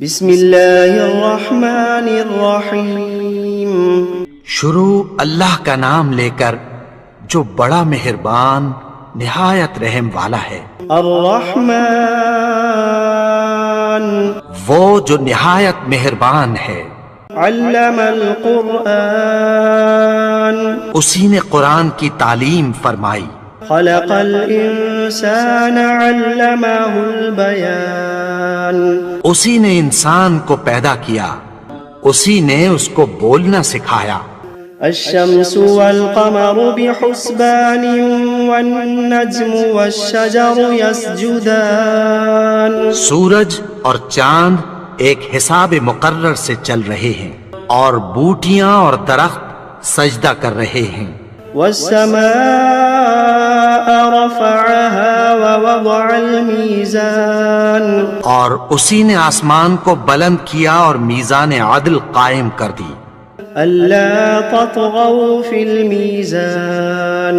بسم اللہ الرحمن الرحیم۔ شروع اللہ کا نام لے کر جو بڑا مہربان نہایت رحم والا ہے۔ الرحمن وہ جو نہایت مہربان ہے۔ علم القرآن اسی نے قرآن کی تعلیم فرمائی۔ خلق الانسان علمہ البیان اسی نے انسان کو پیدا کیا، اسی نے اس کو بولنا سکھایا۔ الشمس والقمر بحسبان والنجم والشجر يسجدان سورج اور چاند ایک حساب مقرر سے چل رہے ہیں، اور بوٹیاں اور درخت سجدہ کر رہے ہیں۔ والسماء رفعها ووضع الميزان اور اسی نے آسمان کو بلند کیا اور میزان عدل قائم کر دی۔ ألا تطغوا في الميزان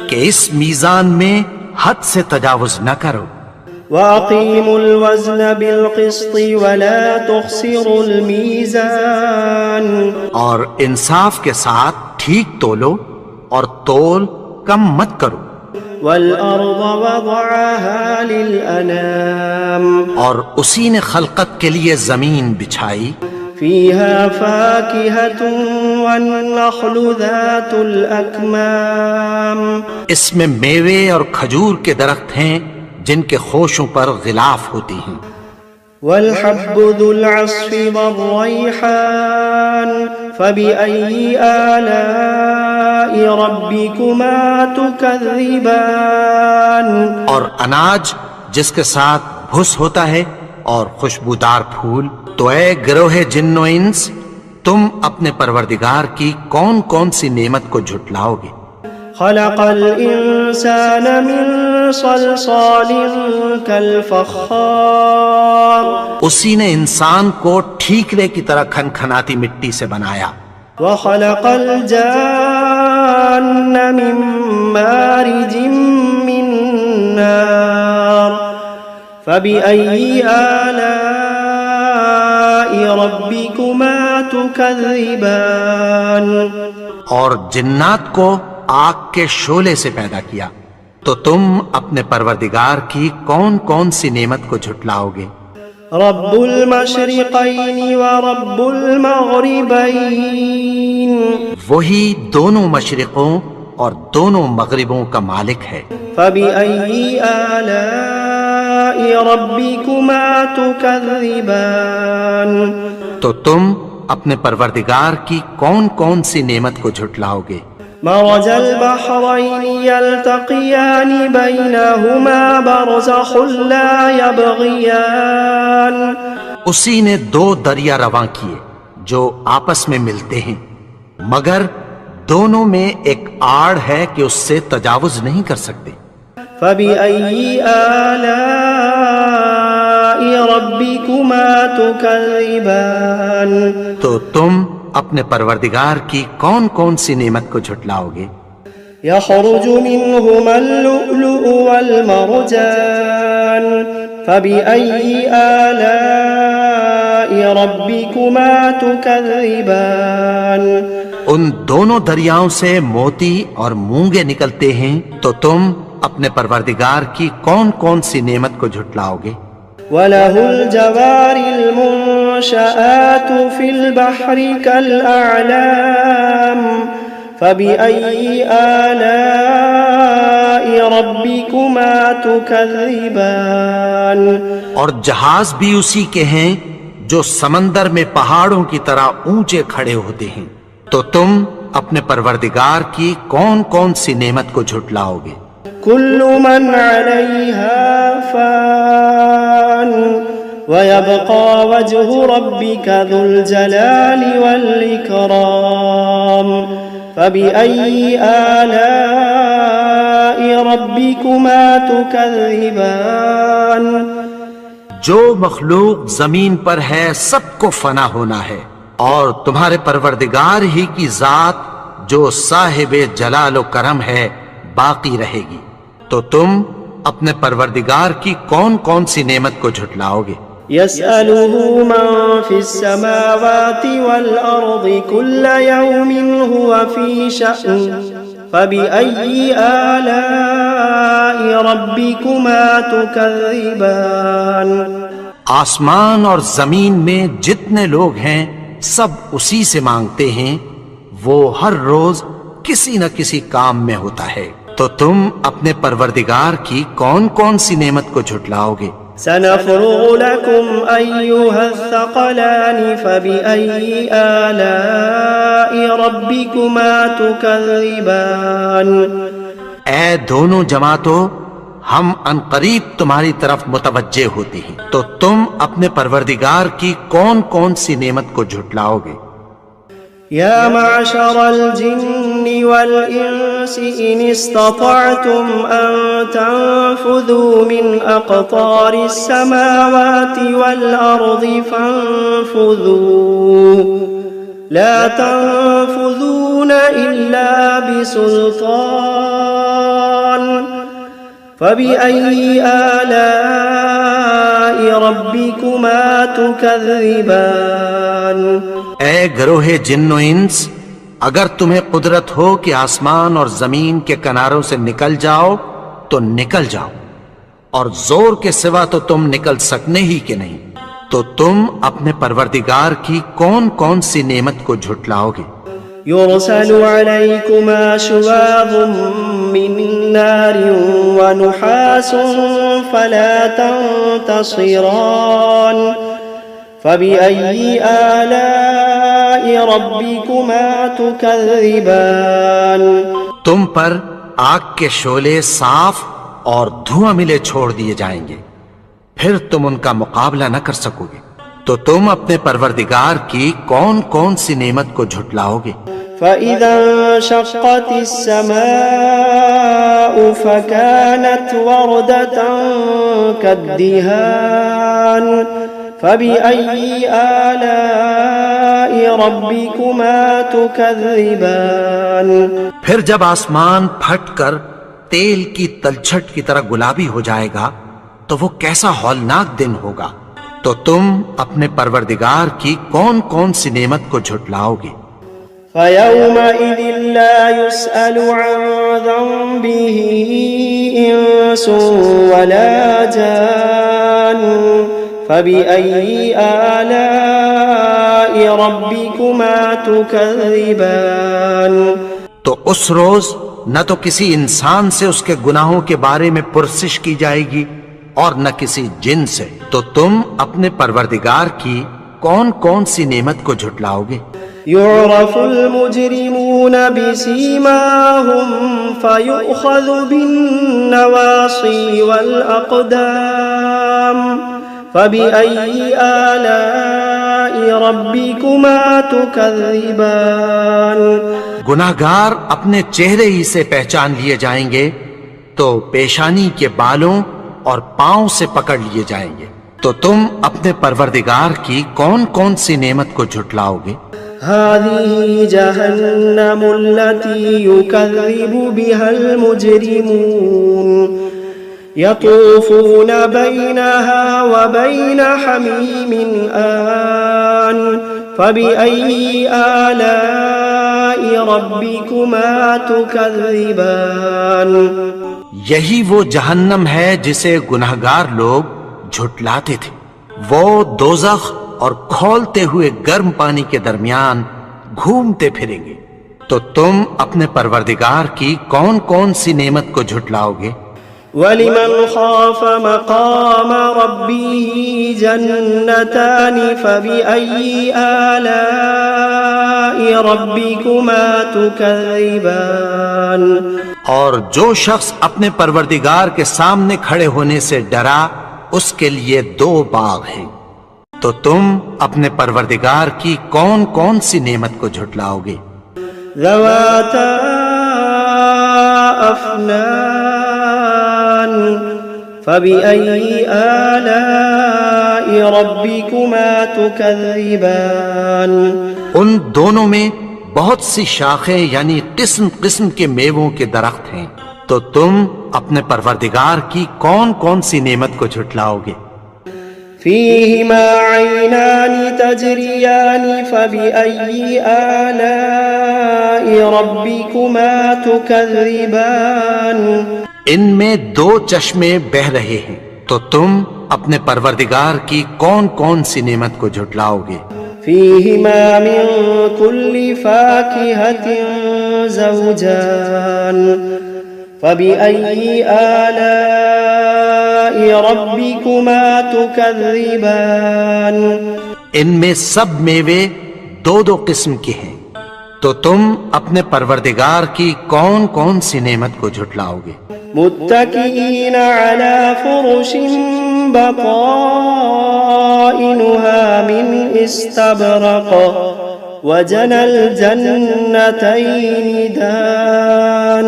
کہ اس میزان میں حد سے تجاوز نہ کرو۔ وأقيموا الوزن بالقسط ولا تخسروا الميزان اور انصاف کے ساتھ ٹھیک تولو اور تول کم مت کرو۔ والأرض وضعها للأنام اور اسی نے خلقت کے لیے زمین بچھائی، فيها فاكهة والنخل ذات الأكمام اس میں میوے اور کھجور کے درخت ہیں جن کے خوشوں پر غلاف ہوتی ہیں۔ والحب ذو العصف والريحان فبأي آلاء ربكما تكذبان اور اناج جس کے ساتھ بھس ہوتا ہے اور خوشبودار پھول، تو اے گروہ جن و انس، تم اپنے پروردگار کی کون کون سی نعمت کو جھٹلاؤ گے؟ خلق الإنسان من صلصال كالفخار اسی نے انسان کو ٹھیکرے کی طرح کھنکھناتی مٹی سے بنایا۔ وخلق الجان من مارج من نار فبأي آلاء ربكما تكذبان اور جنات کو آگ کے شعلے سے پیدا کیا، تو تم اپنے پروردگار کی کون کون سی نعمت کو جھٹلاؤ گے؟ رب المشرقین ورب المغربین وہی دونوں مشرقوں اور دونوں مغربوں کا مالک ہے۔ فبأي آلاء ربكما تكذبان تو تم اپنے پروردگار کی کون کون سی نعمت کو جھٹلاؤ گے؟ مرج البحرين يلتقيان بينهما برزخ لا يبغيان اسی نے دو دریا رواں کیے جو آپس میں ملتے ہیں، مگر دونوں میں ایک آڑ ہے کہ اس سے تجاوز نہیں کر سکتے۔ فبأي آلاء ربكما تكذبان تو تم اپنے پروردگار کی کون کون سی نعمت کو جھٹلاؤ گے؟ يخرج منهما اللؤلؤ والمرجان فبأي آلاء ربكما تكذبان ان دونوں دریاؤں سے موتی اور مونگے نکلتے ہیں، تو تم اپنے پروردگار کی کون کون سی نعمت کو جھٹلاؤ گے؟ وَلَهُ الْجَوَارِ الْمُنشَآتُ فِي الْبَحْرِ كَالْأَعْلَامِ فَبِأَيِّ آلَاءِ رَبِّكُمَا تُكَذِّبَانِ اور جہاز بھی اسی کے ہیں جو سمندر میں پہاڑوں کی طرح اونچے کھڑے ہوتے ہیں، تو تم اپنے پروردگار کی کون کون سی نعمت کو جھٹلاؤ گے؟ كل من عليها فان ويبقى وجه ربك ذو الجلال والإكرام فبأي آلاء ربكما تكذبان جو مخلوق زمین پر ہے سب کو فنا ہونا ہے، اور تمہارے پروردگار ہی کی ذات جو صاحب جلال و کرم ہے باقی رہے گی، تو تم اپنے پروردگار کی کون کون سی نعمت کو جھٹلاؤ گے؟ يسأله من في السماوات والأرض كل يوم هو في شأن فبأي آلاء ربكما تكذبان آسمان اور زمین میں جتنے لوگ ہیں سب اسی سے مانگتے ہیں، وہ ہر روز کسی نہ کسی کام میں ہوتا ہے، تو تم اپنے پروردگار کی کون کون سی نعمت کو جھٹلاؤ گے؟ سنفرغ لكم أيها الثقلان فبأي آلاء ربكما تكذبان اے دونوں جماعتوں، ہم عنقریب تمہاری طرف متوجہ ہوتے ہیں، تو تم اپنے پروردگار کی کون کون سی نعمت کو جھٹلاؤ گے؟ يا معشر الجن والإنس إن استطعتم أن تنفذوا من أقطار السماوات والأرض فانفذوا لا تنفذون إلا بسلطان فبأي آلاء ربكما تكذبان اے گروہ جن و انس، اگر تمہیں قدرت ہو کہ آسمان اور زمین کے کناروں سے نکل جاؤ تو نکل جاؤ، اور زور کے سوا تو تم نکل سکنے ہی کہ نہیں، تو تم اپنے پروردگار کی کون کون سی نعمت کو جھٹلاؤ گے؟ يرسل عليكما شواظ من نار ونحاس فلا تنتصران فبأي آلاء ربكما تكذبان تم پر آگ کے شعلے صاف اور دھواں ملے چھوڑ دیے جائیں گے، پھر تم ان کا مقابلہ نہ کر سکو گے، تو تم اپنے پروردگار کی کون کون سی نعمت کو جھٹلاؤ گے؟ فإذا انشقت السماء فكانت وردة كالدهان فبأي آلاء ربكما تكذبان پھر جب آسمان پھٹ کر تیل کی تلچھٹ کی طرح گلابی ہو جائے گا تو وہ کیسا ہولناک دن ہوگا، تو تم اپنے پروردگار کی کون کون سی نعمت کو جھٹلاؤ گے؟ فيومئذ لا يسأل عن ذنبه إنس ولا جان فبأي آلاء ربكما تكذبان تو اس روز نہ تو کسی انسان سے اس کے گناہوں کے بارے میں پرسش کی جائے گی اور نہ کسی جن سے، تو تم اپنے پروردگار کی کون کون سی نعمت کو جھٹلاؤ گے؟ يعرف المجرمون بسيماهم فيؤخذ بالنواصي والأقدام فبأي آلاء ربكما تكذبان گناہگار اپنے چہرے ہی سے پہچان لیے جائیں گے، تو پیشانی کے بالوں اور پاؤں سے پکڑ لیے جائیں گے، تو تم اپنے پروردگار کی کون کون سی نعمت کو جھٹلاؤ گے؟ هذه جهنم التي يكذب بها المجرمون يطوفون بينها وبين حميم آن فبأي آلاء ربكما تكذبان یہی وہ جہنم ہے جسے گناہگار لوگ جھٹلاتے تھے، وہ دوزخ اور کھولتے ہوئے گرم پانی کے درمیان گھومتے پھریں گے، تو تم اپنے پروردگار کی کون کون سی نعمت کو جھٹلاؤ گے؟ وَلِمَنْ خَافَ مَقَامَ رَبِّهِ جَنَّتَانِ فَبِأَيِّ آلَاءِ رَبِّكُمَا تُكَذِّبَانِ اور جو شخص اپنے پروردگار کے سامنے کھڑے ہونے سے ڈرا، اس کے لیے دو باغ ہیں، تو تم اپنے پروردگار کی کون کون سی نعمت کو جھٹلاؤ گے؟ ذواتا افنان فبأي آلاء ربكما تكذبان ان دونوں میں بہت سی شاخیں یعنی قسم قسم کے میووں کے درخت ہیں، تو تم اپنے پروردگار کی کون کون سی نعمت کو جھٹلاؤ گے؟ فيهما عينان تجريان فبأي آلاء ربكما تكذبان ان میں دو چشمے بہ رہے ہیں، تو تم اپنے پروردگار کی کون کون سی نعمت کو جھٹلاؤ گے؟ فيهما من كل فاكهة زوجان فبأي آلاء ربكما تكذبان ان میں سب میوے دو دو قسم کے ہیں، تو تم اپنے پروردگار کی کون کون سی نعمت کو جھٹلاؤ گے؟ متكئين على فرش بطائنها من استبرق وجنى الجنتين دان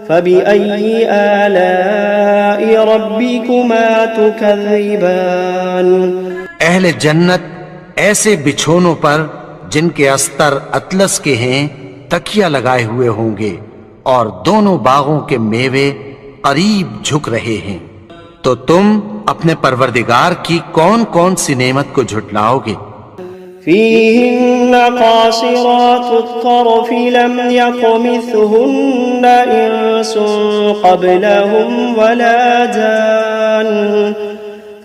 فبأي آلاء ربكما تكذبان اہل جنت ایسے بچھونوں پر جن کے استر اطلس کے ہیں تکیہ لگائے ہوئے ہوں گے، اور دونوں باغوں کے میوے قریب جھک رہے ہیں، تو تم اپنے پروردگار کی کون کون سی نعمت کو جھٹلاؤ گے؟ فيهن قاصرات الطرف لم يطمثهن إنس قبلهم ولا جان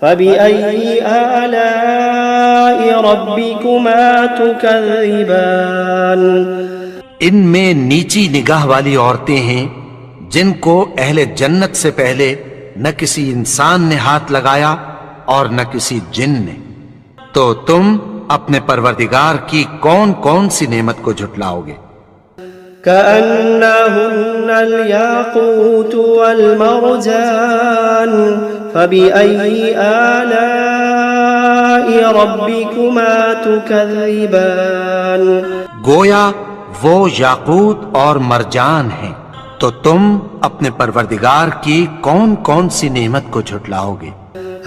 فبأي آلاء ربكما تكذبان ان میں نیچی نگاہ والی عورتیں ہیں جن کو اہل جنت سے پہلے نہ کسی انسان نے ہاتھ لگایا اور نہ کسی جن نے، تو تم اپنے پروردگار کی کون کون سی نعمت کو جھٹلاؤ گے؟ كأنهن الياقوت والمرجان فبأي آلاء ربكما تكذبان گویا وہ یاقوت اور مرجان ہیں، تو تم اپنے پروردگار کی کون کون سی نعمت کو جھٹلاؤ گے؟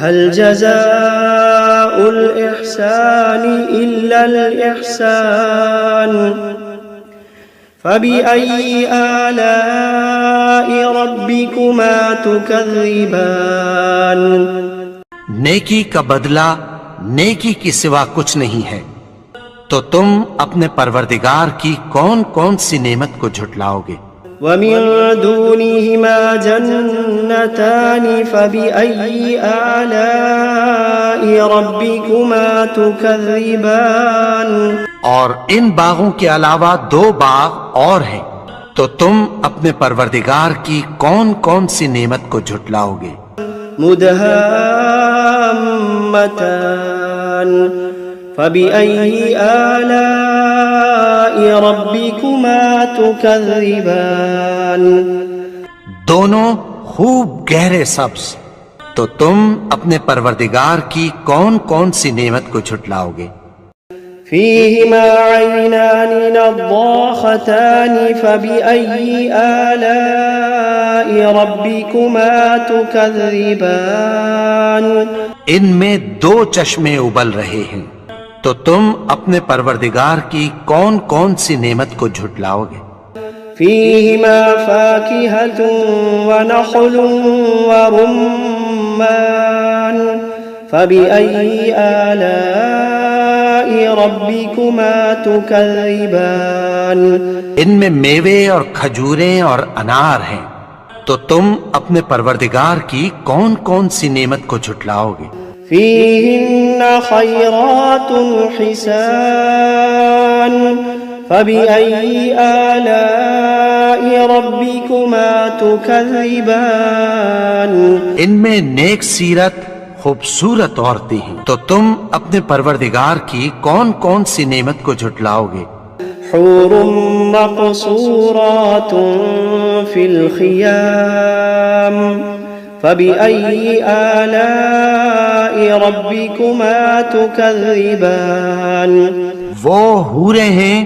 هل جزاء الإحسان إلا الإحسان فبأي آلاء ربكما تكذبان نیکی کا بدلہ نیکی کی سوا کچھ نہیں ہے، تو تم اپنے پروردگار کی کون کون سی نعمت کو جھٹلاؤ گے؟ ومن دونهما جنتان فبأي آلاء ربكما تكذبان اور ان باغوں کے علاوہ دو باغ اور ہیں، تو تم اپنے پروردگار کی کون کون سی نعمت کو جھٹلاؤ گے؟ مدهامتان فبأي آلاء ربكما تكذبان دونوں خوب گہرے سبز، تو تم اپنے پروردگار کی کون کون سی نعمت کو جھٹلاؤ گے؟ فيهما عينان نضاختان فبأي آلاء ربكما تكذبان ان میں دو چشمے ابل رہے ہیں، تو تم اپنے پروردگار کی کون کون سی نعمت کو جھٹلاؤ گے؟ فيهما فاكهة ونخل ورمان فبأي آلاء ربكما تكذبان ان میں میوے اور کھجوریں اور انار ہیں، تو تم اپنے پروردگار کی کون کون سی نعمت کو جھٹلاؤ گے؟ فيهن خيرات حسان فبأي آلاء ربكما تكذبان ان میں نیک سیرت خوبصورت عورتیں ہیں، تو تم اپنے پروردگار کی کون کون سی نعمت کو جھٹلاؤ گے؟ حور مقصورات في الخيام فبأي آلاء ربكما تكذبان وہ حوریں ہیں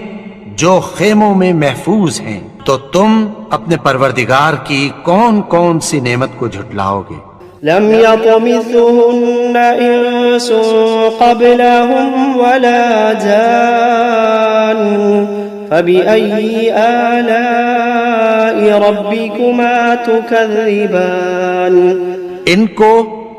جو خیموں میں محفوظ ہیں، تو تم اپنے پروردگار کی کون کون سی نعمت کو جھٹلاؤ گے؟ لم يطمثهن إنس قبلهم ولا جان فبأي آلاء ربكما تكذبان ان کو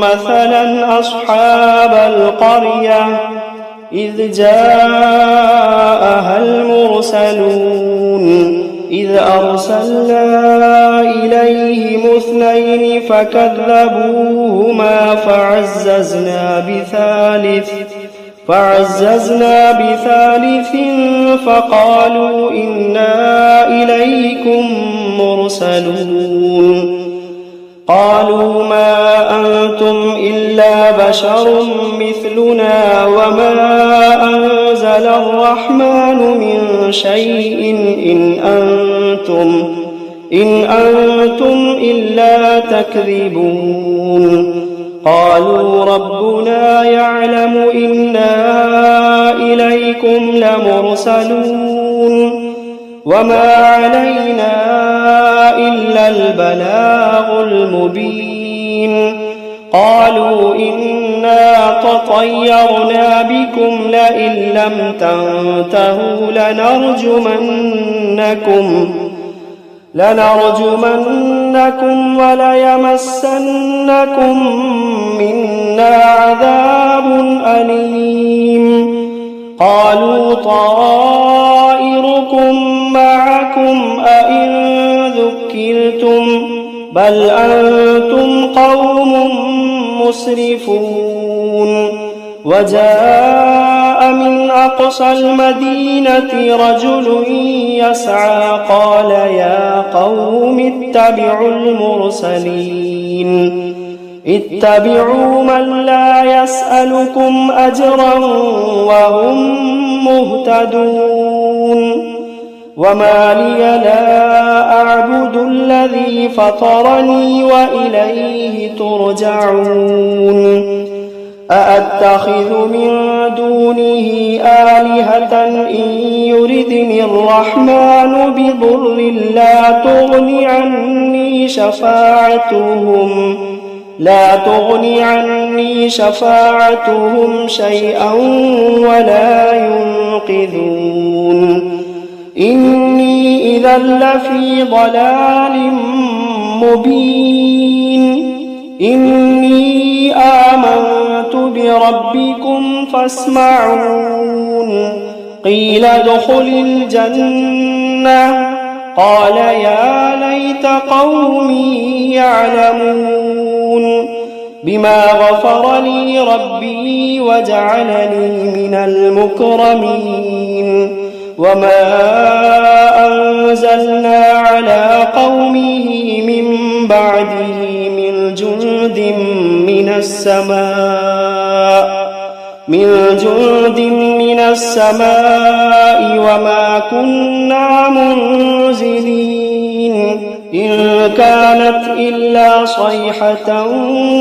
مثلا أصحاب القرية إذ جاءها المرسلون إذ أرسلنا إليهم اثنين فكذبوهما فعززنا بثالث فقالوا إنا إليكم مرسلون. قالوا ما أنتم إلا بشر مثلنا وما أنزل الرحمن من شيء إن أنتم إلا تكذبون. قالوا ربنا يعلم إنا إليكم لمرسلون وما علينا إلا البلاغ المبين. قالوا إنا تطيرنا بكم لئن لم تنتهوا لنرجمنكم وليمسنكم منا عذاب أليم. قالوا طائركم معكم أئن ذكرتم بل أنتم قوم مسرفون. وجاء من أقصى المدينة رجل يسعى قال يا قوم اتبعوا المرسلين اتبعوا من لا يسألكم أجرا وهم مهتدون. وما لي لا أعبد الذي فطرني وإليه ترجعون. أأتخذ من دونه آلهة إن يردني الرحمن بضر لا تغن عني شفاعتهم شيئا ولا ينقذون إني إذا لفي ضلال مبين إني آمنت بربكم فاسمعون قيل ادخل الجنة قال يا ليت قومي يعلمون بما غفر لي ربي وجعلني من المكرمين وما أنزلنا على قومه من بعده من جند من السماء وما كنا منزلين إن كانت إلا صيحة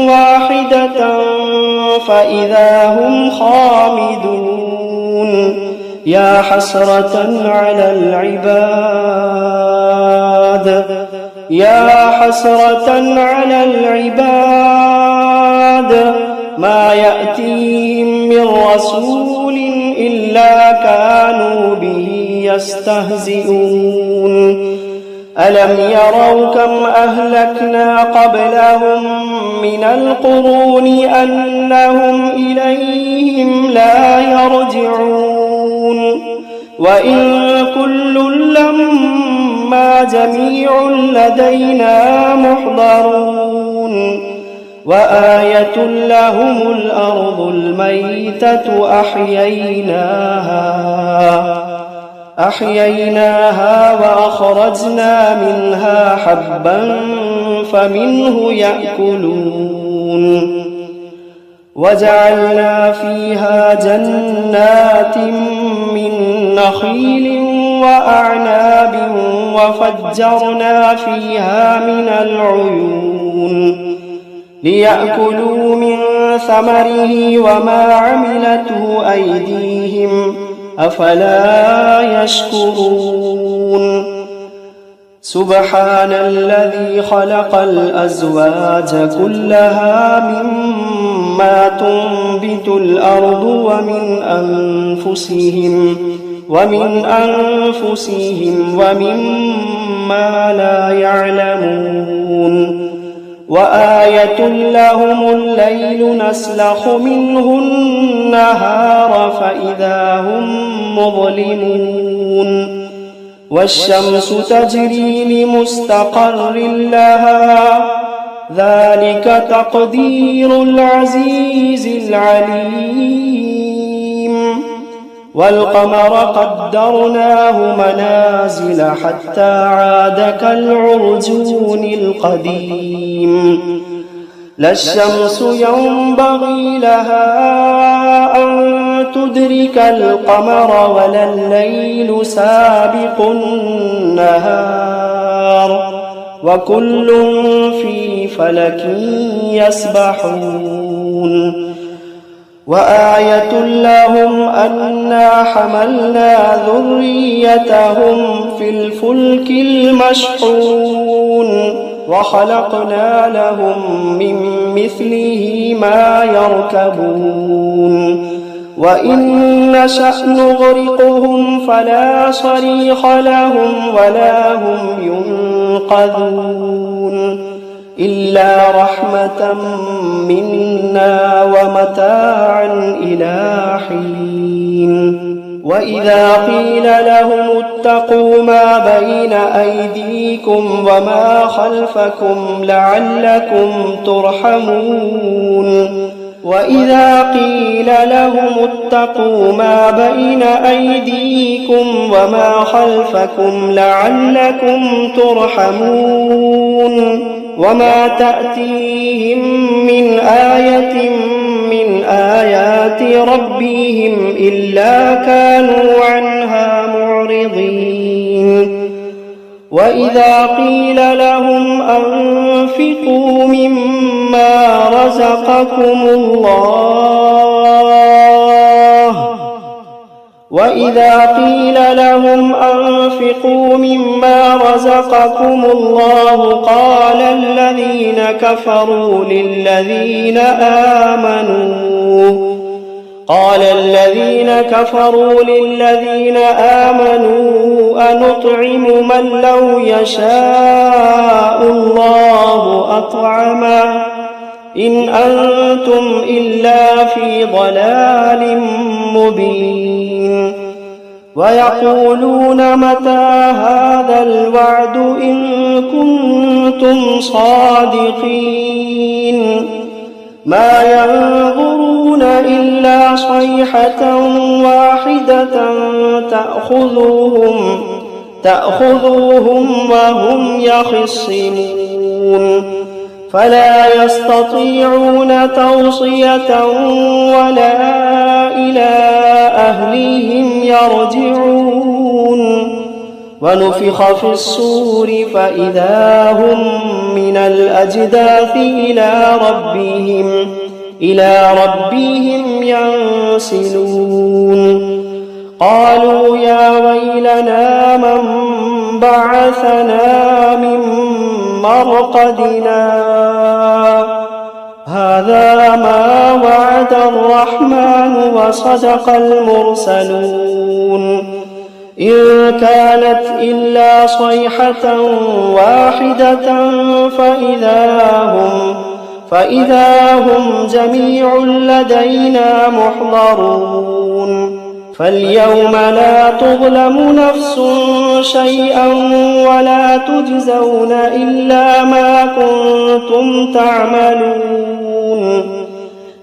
واحدة فإذا هم خامدون يا حسرة على العباد ما يأتيهم من رسول إلا كانوا به يستهزئون ألم يروا كم أهلكنا قبلهم من القرون أنهم إليهم لا يرجعون وإن كل لما جميع لدينا محضرون وآية لهم الأرض الميتة أحييناها وأخرجنا منها حبا فمنه يأكلون وجعلنا فيها جنات من نخيل وأعناب وفجرنا فيها من العيون ليأكلوا من ثمره وما عملته أيديهم أفلا يشكرون سبحان الذي خلق الأزواج كلها مما تنبت الأرض ومن أنفسهم ومما لا يعلمون وآية لهم الليل نسلخ منه النهار فإذا هم مظلمون والشمس تجري لمستقر لها ذلك تقدير العزيز العليم والقمر قدرناه منازل حتى عاد كالعرجون القديم لا الشمس ينبغي لها أن تدرك القمر ولا الليل سابق النهار وكل في فلك يسبحون وآية لهم أنا حملنا ذريتهم في الفلك المشحون وخلقنا لهم من مثله ما يركبون وإن نشأ نغرقهم فلا صريخ لهم ولا هم ينقذون إلا رحمة منا ومتاعا إلى حين وإذا قيل لهم اتقوا ما بين أيديكم وما خلفكم لعلكم ترحمون وإذا قيل لهم اتقوا ما بين أيديكم وما خلفكم لعلكم ترحمون وما تأتيهم من آية من آيات ربهم إلا كانوا عنها معرضين وإذا قيل لهم أنفقوا مما رزقكم الله قال الذين كفروا للذين آمنوا أنطعم من لو يشاء الله أطعمه إن أنتم إلا في ضلال مبين ويقولون متى هذا الوعد إن كنتم صادقين ما ينظرون إلا صيحة واحدة تأخذوهم وهم يخصمون فلا يستطيعون توصية ولا إلى أهليهم يرجعون ونفخ في الصور فإذا هم من الأجداث إلى ربهم ينسلون قالوا يا ويلنا من بعثنا من مرقدنا هذا ما وعد الرحمن وصدق المرسلون إن كانت إلا صيحة واحدة فإذا هم جميع لدينا محضرون فاليوم لا تظلم نفس شيئا ولا تجزون إلا ما كنتم تعملون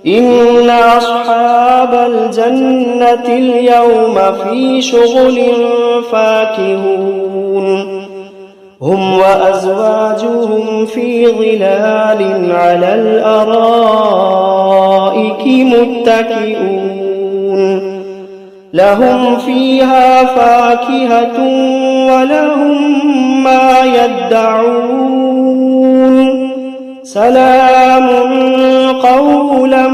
إن أصحاب الجنة اليوم في شغل فاكهون هم وأزواجهم في ظلال على الأرائك متكئون لهم فيها فاكهة ولهم ما يدعون سلام قولا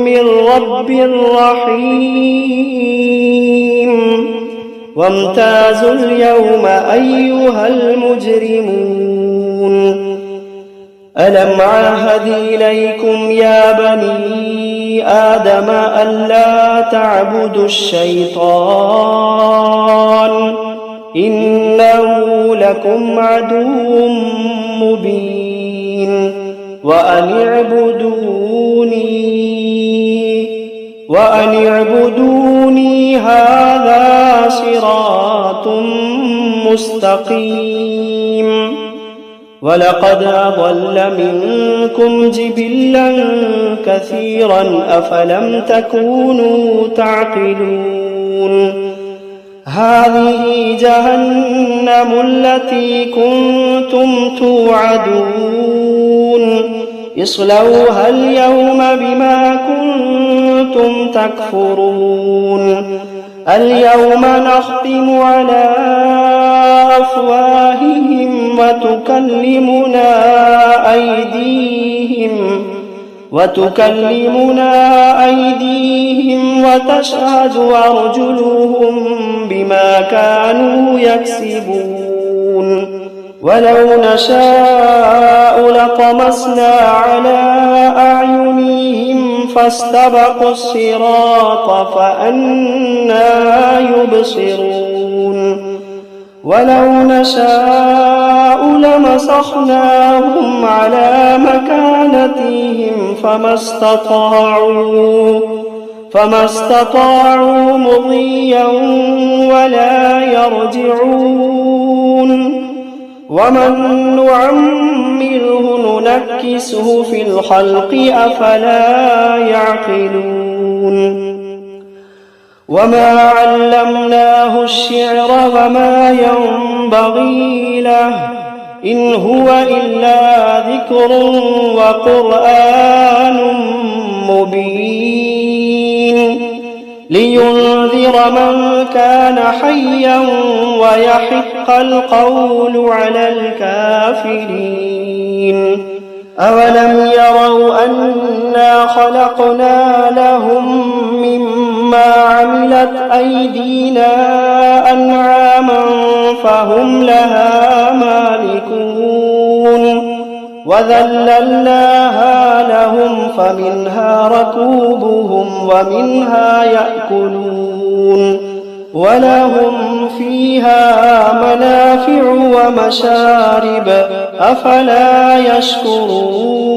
من رب رحيم وامتازوا اليوم أيها المجرمون ألم عاهد إليكم يا بني آدم ألا تعبدوا الشيطان إنه لكم عدو مبين وأن اعبدوني هذا صراط مستقيم ولقد أضل منكم جبلا كثيرا أفلم تكونوا تعقلون هذه جهنم التي كنتم توعدون اصلوها اليوم بما كنتم تكفرون اليوم نختم على أفواههم وتكلمنا أيديهم وتشهد أرجلهم بما كانوا يكسبون ولو نشاء لطمسنا على أعينهم فاستبقوا الصراط فأنى يبصرون ولو نشاء لمسخناهم على مكانتهم فما استطاعوا مضيا ولا يرجعون ومن نعمره ننكسه في الخلق أفلا يعقلون وما علمناه الشعر وما ينبغي له إن هو إلا ذكر وقرآن مبين لينذر من كان حيا ويحق القول على الكافرين. أولم يروا أنا خلقنا لهم مما عملت أيدينا أنعاما فهم لها مالكون وذللناها لهم فمنها ركوبهم ومنها يأكلون ولهم فيها منافع ومشارب أفلا يشكرون.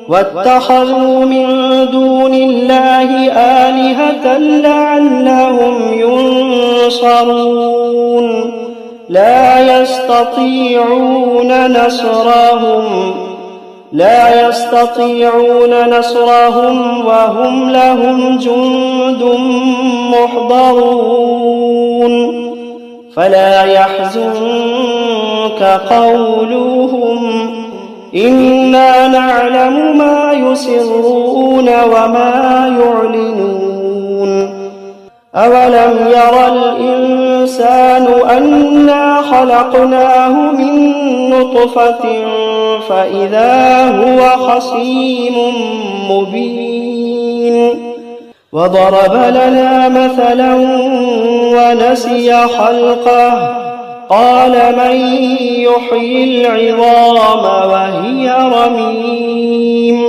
واتخذوا من دون الله آلهة لعلهم ينصرون لا يستطيعون نصرهم وهم لهم جند محضرون. فلا يحزنك قولهم إنا نعلم ما يسرون وما يعلنون. أولم ير الإنسان أنا خلقناه من نطفة فإذا هو خصيم مبين. وضرب لنا مثلا ونسي خلقه قال من يحيي العظام وهي رميم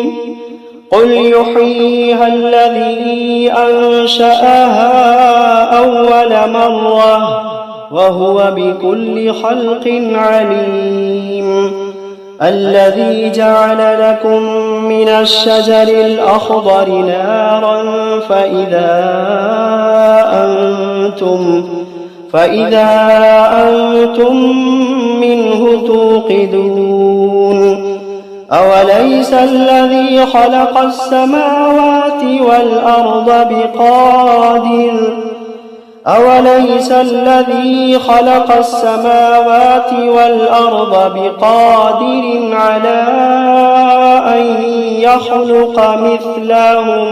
قل يحييها الذي أنشأها أول مرة وهو بكل خلق عليم. الذي جعل لكم من الشجر الأخضر نارا فإذا أنتم منه توقدون. أوليس الذي خلق السماوات والأرض بقادر على أن يخلق مثلهم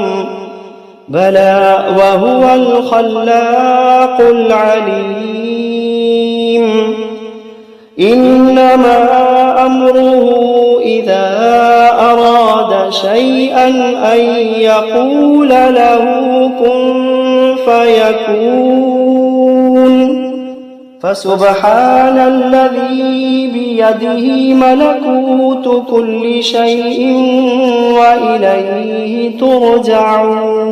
بلى وهو الخلاق العليم. إنما أمره إذا أراد شيئا أن يقول له كن فيكون. فسبحان الذي بيده ملكوت كل شيء وإليه ترجعون.